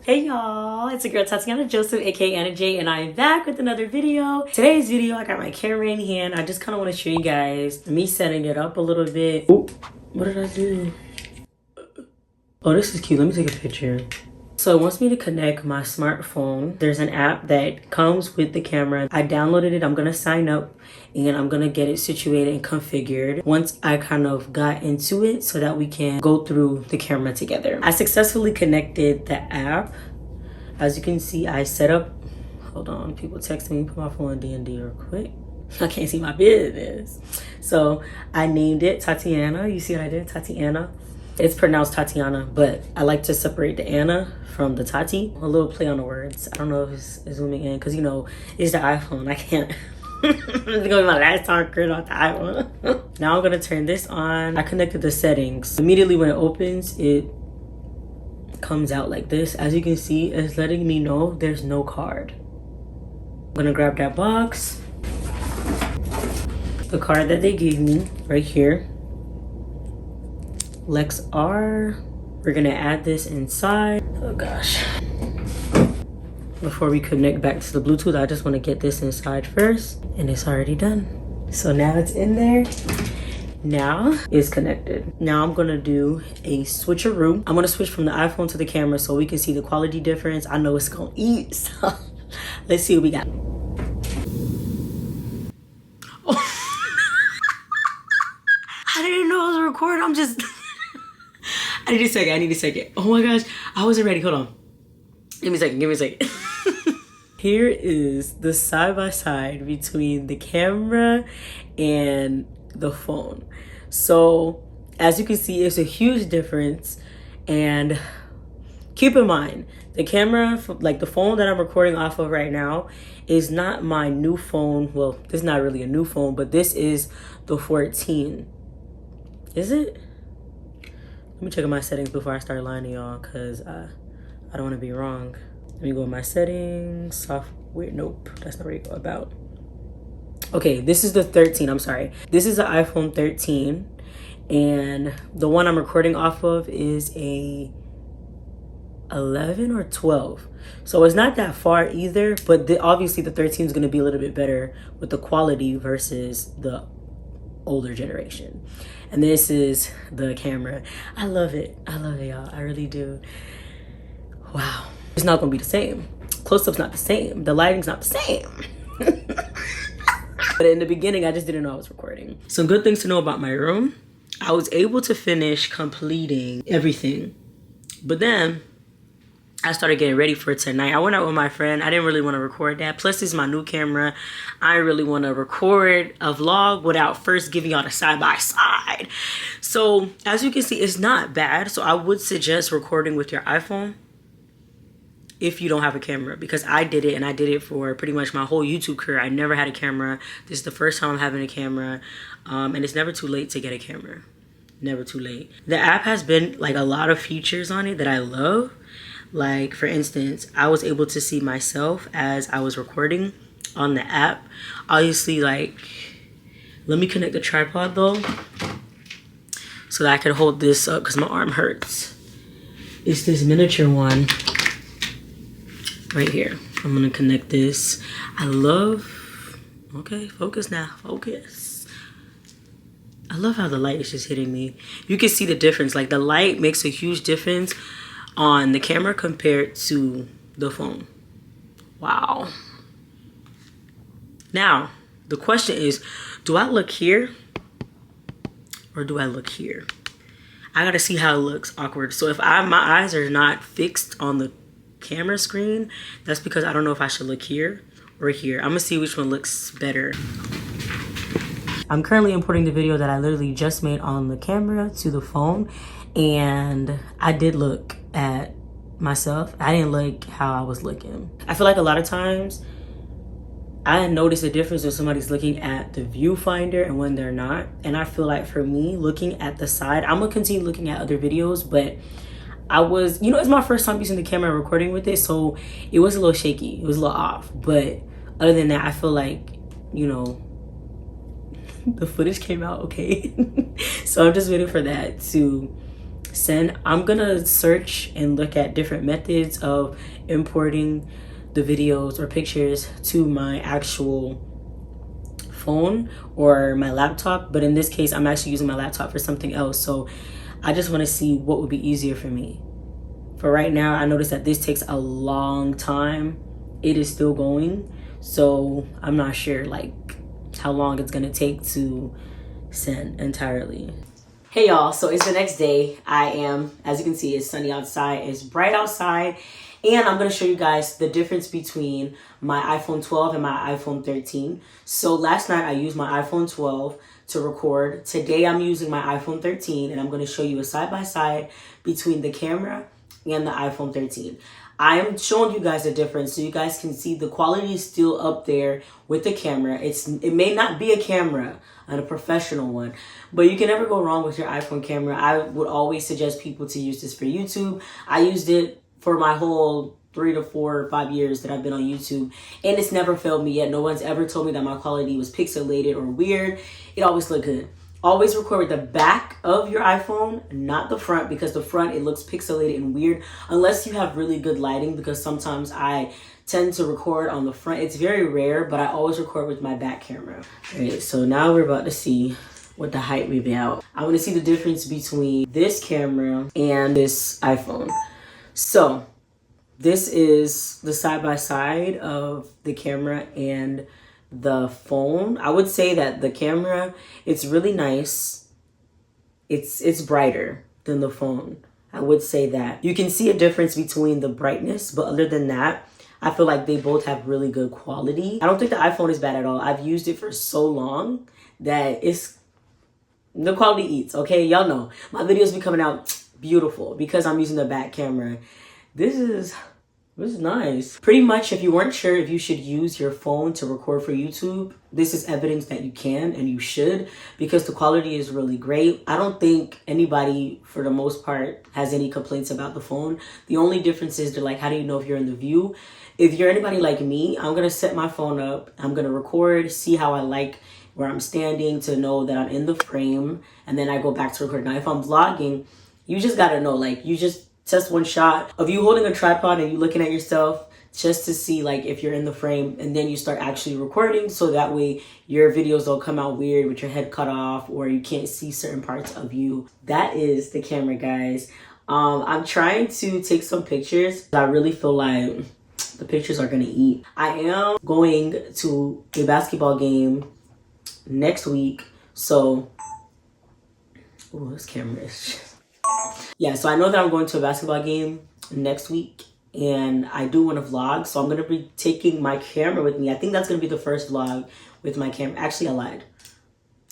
Hey y'all, it's your girl Tatianna Joseph, aka Anna J, and I am back with another video. Today's video, I got my camera in hand. I just kind of want to show you guys me setting it up a little bit. Oh, what did I do? Oh, this is cute. Let me take a picture. So it wants me to connect my smartphone. There's an app that comes with the camera. I downloaded it. I'm gonna sign up and I'm gonna get it situated and configured once I kind of got into it so that we can go through the camera together. I successfully connected the app. As you can see, I set up, hold on, people texting me, put my phone on D&D real quick. I can't see my business. So I named it Tatianna. You see what I did? Tatianna. It's pronounced Tatianna, but I like to separate the Anna from the Tati. A little play on the words. I don't know if it's zooming in because, you know, it's the iPhone. I can't. It's gonna be my last time recording on the iPhone. Now I'm gonna turn this on. I connected the settings. Immediately when it opens, it comes out like this. As you can see, it's letting me know there's no card. I'm gonna grab that box. The card that they gave me right here. Lex R. We're gonna add this inside. Oh gosh. Before we connect back to the Bluetooth, I just want to get this inside first, and it's already done. So now it's in there. Now it's connected. Now I'm gonna do a switcheroo. I'm gonna switch from the iPhone to the camera so we can see the quality difference. I know it's gonna eat, so let's see what we got. Oh. I didn't know I was recording. I'm just I need a second. Oh my gosh, I wasn't ready. Hold on. Give me a second. Here is the side-by-side between the camera and the phone. So as you can see, it's a huge difference. And keep in mind, the camera, like the phone that I'm recording off of right now, is not my new phone. Well, this is not really a new phone, but this is the 14. Is it? Let me check my settings before I start lying to y'all, because I don't want to be wrong. Let me go in my settings, software. Nope, that's not where you go about. Okay, this is the 13, I'm sorry. This is the iPhone 13, and the one I'm recording off of is a 11 or 12. So it's not that far either, but obviously the 13 is going to be a little bit better with the quality versus the older generation. And this is the camera. I love it, y'all. I really do. Wow. It's not gonna be the same. Close-up's not the same. The lighting's not the same. But in the beginning, I just didn't know I was recording. Some good things to know about my room. I was able to finish completing everything. But then I started getting ready for tonight. I went out with my friend. I didn't really want to record that. Plus, this is my new camera. I really want to record a vlog without first giving y'all the side-by-side. So, as you can see, it's not bad. So, I would suggest recording with your iPhone if you don't have a camera. Because I did it, and I did it for pretty much my whole YouTube career. I never had a camera. This is the first time I'm having a camera. And it's never too late to get a camera. Never too late. The app has been, like, a lot of features on it that I love. Like, for instance, I was able to see myself as I was recording on the app. Obviously, like, let me connect the tripod though, so that I can hold this up because my arm hurts. It's this miniature one right here. I'm gonna connect this. I love, okay, focus now, focus. I love how the light is just hitting me. You can see the difference. Like, the light makes a huge difference on the camera compared to the phone. Wow. Now, the question is, do I look here or do I look here? I gotta see how it looks awkward. So if my eyes are not fixed on the camera screen, that's because I don't know if I should look here or here. I'm gonna see which one looks better. I'm currently importing the video that I literally just made on the camera to the phone, and I did look at myself. I didn't like how I was looking. I feel like a lot of times I notice a difference when somebody's looking at the viewfinder and when they're not. And I feel like for me, looking at the side, I'm gonna continue looking at other videos, but I was, you know, it's my first time using the camera and recording with it, so it was a little shaky. It was a little off. But other than that, I feel like, you know, the footage came out okay. So I'm just waiting for that to send. I'm gonna search and look at different methods of importing the videos or pictures to my actual phone or my laptop, but in this case I'm actually using my laptop for something else. So I just want to see what would be easier for me. For right now, I noticed that this takes a long time. It is still going, so I'm not sure like how long it's gonna take to send entirely. Hey y'all, so it's the next day. As you can see, it's sunny outside, it's bright outside, and I'm gonna show you guys the difference between my iPhone 12 and my iPhone 13. So last night I used my iPhone 12 to record. Today I'm using my iPhone 13, and I'm gonna show you a side-by-side between the camera and the iPhone 13. I'm showing you guys the difference so you guys can see the quality is still up there with the camera. It may not be a camera, a professional one, but you can never go wrong with your iPhone camera. I would always suggest people to use this for YouTube. I used it for my whole 3 to 4 or 5 years that I've been on YouTube, and it's never failed me yet. No one's ever told me that my quality was pixelated or weird. It always looked good. Always record with the back of your iPhone, not the front, because the front, it looks pixelated and weird unless you have really good lighting, because sometimes I tend to record on the front. It's very rare, but I always record with my back camera. All right, so now we're about to see what the height we be out. I want to see the difference between this camera and this iPhone. So this is the side-by-side of the camera and the phone. I would say that the camera, it's really nice. It's brighter than the phone. I would say that. You can see a difference between the brightness, but other than that, I feel like they both have really good quality. I don't think the iPhone is bad at all. I've used it for so long that the quality eats, okay? Y'all know. My videos be coming out beautiful because I'm using the back camera. This is nice. Pretty much, if you weren't sure if you should use your phone to record for YouTube, this is evidence that you can and you should, because the quality is really great. I don't think anybody, for the most part, has any complaints about the phone. The only difference is they're like, how do you know if you're in the view? If you're anybody like me, I'm gonna set my phone up, I'm gonna record, see how I like where I'm standing to know that I'm in the frame, and then I go back to record. Now, if I'm vlogging, you just gotta know, like, you just test one shot of you holding a tripod and you looking at yourself just to see like if you're in the frame, and then you start actually recording, so that way your videos don't come out weird with your head cut off or you can't see certain parts of you. That is the camera, guys. I'm trying to take some pictures. I really feel like the pictures are gonna eat. I am going to a basketball game next week, so this camera is yeah, so I know that I'm going to a basketball game next week, and I do want to vlog, so I'm going to be taking my camera with me. I think that's going to be the first vlog with my camera. Actually, I lied.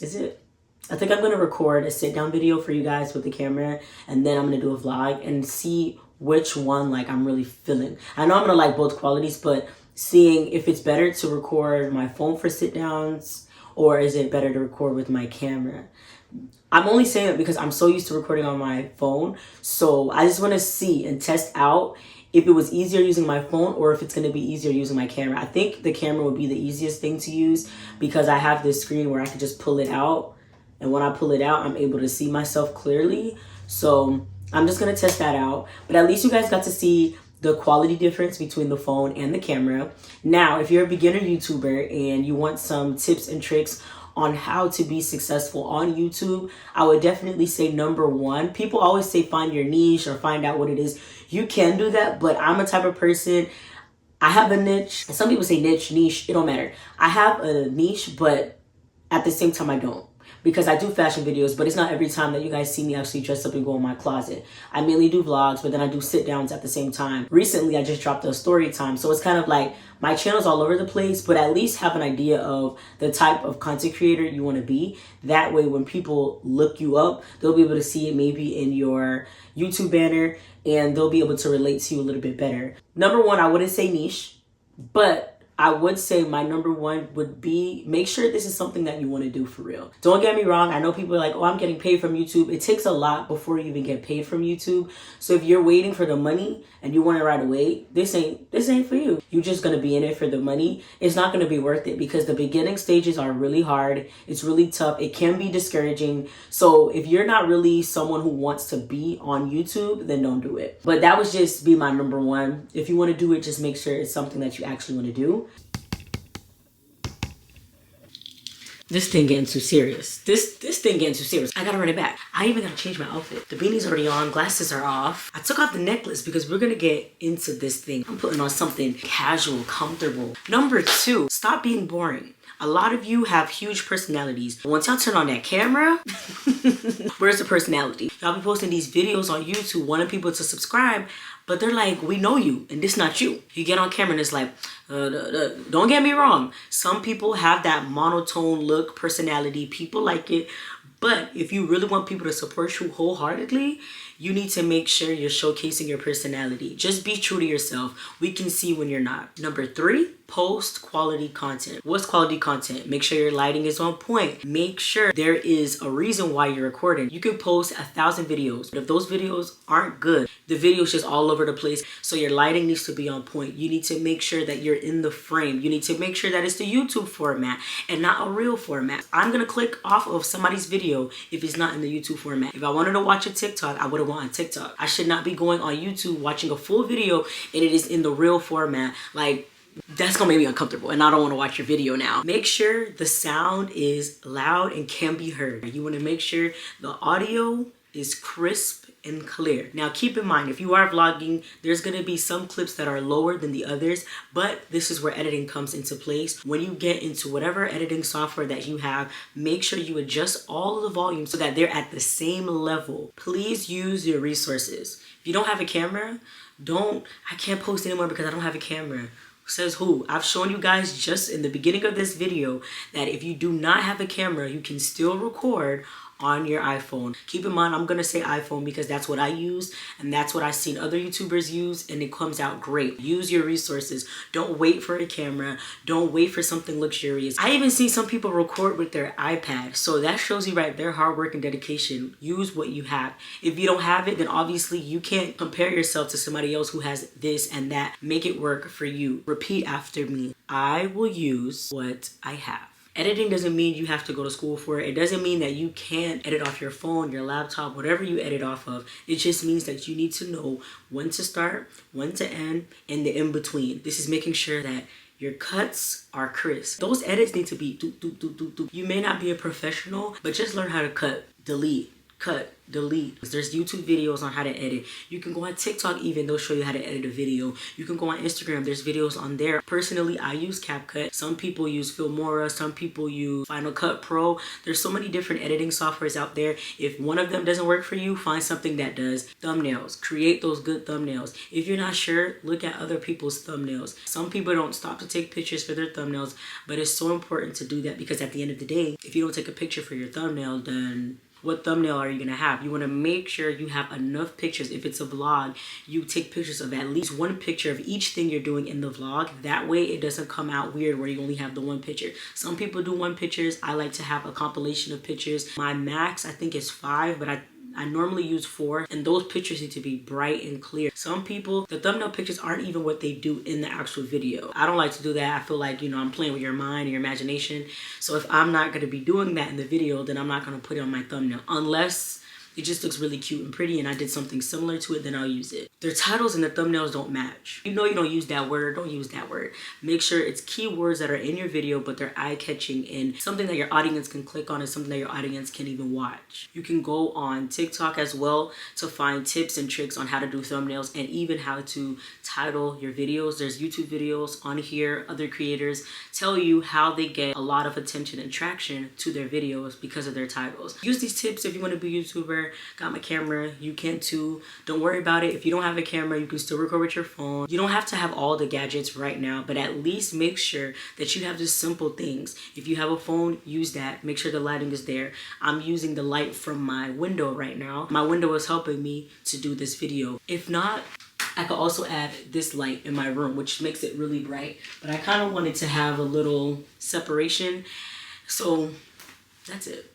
Is it? I think I'm going to record a sit-down video for you guys with the camera, and then I'm going to do a vlog and see which one like I'm really feeling. I know I'm going to like both qualities, but seeing if it's better to record my phone for sit-downs or is it better to record with my camera. I'm only saying that because I'm so used to recording on my phone. So I just want to see and test out if it was easier using my phone or if it's going to be easier using my camera. I think the camera would be the easiest thing to use because I have this screen where I can just pull it out. And when I pull it out, I'm able to see myself clearly. So I'm just going to test that out. But at least you guys got to see the quality difference between the phone and the camera. Now, if you're a beginner YouTuber and you want some tips and tricks on how to be successful on YouTube, I would definitely say number one, people always say find your niche or find out what it is. You can do that, but I'm a type of person, I have a niche. Some people say niche, it don't matter. I have a niche, but at the same time I don't. Because I do fashion videos, but it's not every time that you guys see me actually dress up and go in my closet. I mainly do vlogs, but then I do sit downs at the same time. Recently, I just dropped a story time. So it's kind of like my channel's all over the place, but at least have an idea of the type of content creator you want to be. That way, when people look you up, they'll be able to see it maybe in your YouTube banner, and they'll be able to relate to you a little bit better. Number one, I wouldn't say niche, but I would say my number one would be make sure this is something that you want to do for real. Don't get me wrong. I know people are like, oh, I'm getting paid from YouTube. It takes a lot before you even get paid from YouTube. So if you're waiting for the money and you want it right away, this ain't for you. You're just going to be in it for the money. It's not going to be worth it because the beginning stages are really hard. It's really tough. It can be discouraging. So if you're not really someone who wants to be on YouTube, then don't do it. But that would just be my number one. If you want to do it, just make sure it's something that you actually want to do. This thing getting too serious. This thing getting too serious. I gotta run it back. I even gotta change my outfit. The beanie's already on, glasses are off. I took off the necklace because we're gonna get into this thing. I'm putting on something casual, comfortable. Number two, stop being boring. A lot of you have huge personalities. Once y'all turn on that camera, where's the personality? Y'all be posting these videos on YouTube wanting people to subscribe, but they're like, we know you, and this not you. You get on camera and it's like, don't get me wrong. Some people have that monotone look, personality. People like it. But if you really want people to support you wholeheartedly, you need to make sure you're showcasing your personality. Just be true to yourself. We can see when you're not. Number three, post quality content. What's quality content? Make sure your lighting is on point. Make sure there is a reason why you're recording. You can post 1,000 videos, but if those videos aren't good, the video's just all over the place. So your lighting needs to be on point. You need to make sure that you're in the frame. You need to make sure that it's the YouTube format and not a real format. I'm gonna click off of somebody's video if it's not in the YouTube format. If I wanted to watch a TikTok, I would have went on TikTok. I should not be going on YouTube watching a full video and it is in the real format. Like, that's gonna make me uncomfortable and I don't want to watch your video now. Make sure the sound is loud and can be heard. You want to make sure the audio is crisp and clear. Now keep in mind, if you are vlogging, there's gonna be some clips that are lower than the others, but this is where editing comes into place. When you get into whatever editing software that you have, make sure you adjust all of the volume so that they're at the same level. Please use your resources. If you don't have a camera, I can't post anymore because I don't have a camera. Says who? I've shown you guys just in the beginning of this video that if you do not have a camera, you can still record on your iPhone. Keep in mind, I'm gonna say iPhone because that's what I use and that's what I've seen other YouTubers use and it comes out great. Use your resources. Don't wait for a camera. Don't wait for something luxurious. I even see some people record with their iPad. So that shows you right there hard work and dedication. Use what you have. If you don't have it, then obviously you can't compare yourself to somebody else who has this and that. Make it work for you. Repeat after me. I will use what I have. Editing doesn't mean you have to go to school for it. It doesn't mean that you can't edit off your phone, your laptop, whatever you edit off of. It just means that you need to know when to start, when to end, and the in-between. This is making sure that your cuts are crisp. Those edits need to be doop, doop, doop, doop, doop. You may not be a professional, but just learn how to cut, delete, cut, delete. There's YouTube videos on how to edit. You can go on TikTok even, they'll show you how to edit a video. You can go on Instagram, there's videos on there. Personally, I use CapCut. Some people use Filmora, some people use Final Cut Pro. There's so many different editing softwares out there. If one of them doesn't work for you, find something that does. Thumbnails, create those good thumbnails. If you're not sure, look at other people's thumbnails. Some people don't stop to take pictures for their thumbnails, but it's so important to do that because at the end of the day, if you don't take a picture for your thumbnail, then what thumbnail are you gonna have? You wanna make sure you have enough pictures. If it's a vlog, you take pictures of at least one picture of each thing you're doing in the vlog. That way it doesn't come out weird where you only have the one picture. Some people do one pictures. I like to have a compilation of pictures. My max, I think, is 5, but I normally use 4, and those pictures need to be bright and clear. Some people, the thumbnail pictures aren't even what they do in the actual video. I don't like to do that. I feel like, you know, I'm playing with your mind and your imagination. So if I'm not gonna be doing that in the video, then I'm not gonna put it on my thumbnail. Unless it just looks really cute and pretty and I did something similar to it, then I'll use it. Their titles and the thumbnails don't match. You know you don't use that word, don't use that word. Make sure it's keywords that are in your video, but they're eye-catching and something that your audience can click on and something that your audience can even watch. You can go on TikTok as well to find tips and tricks on how to do thumbnails and even how to title your videos. There's YouTube videos on here. Other creators tell you how they get a lot of attention and traction to their videos because of their titles. Use these tips if you want to be a YouTuber. Got my camera, you can too. Don't worry about it. If you don't have a camera, you can still record with your phone. You don't have to have all the gadgets right now, but at least make sure that you have just simple things. If you have a phone, use that. Make sure the lighting is there. I'm using the light from my window right now. My window is helping me to do this video. If not, I could also add this light in my room, which makes it really bright. But I kind of wanted to have a little separation. So that's it.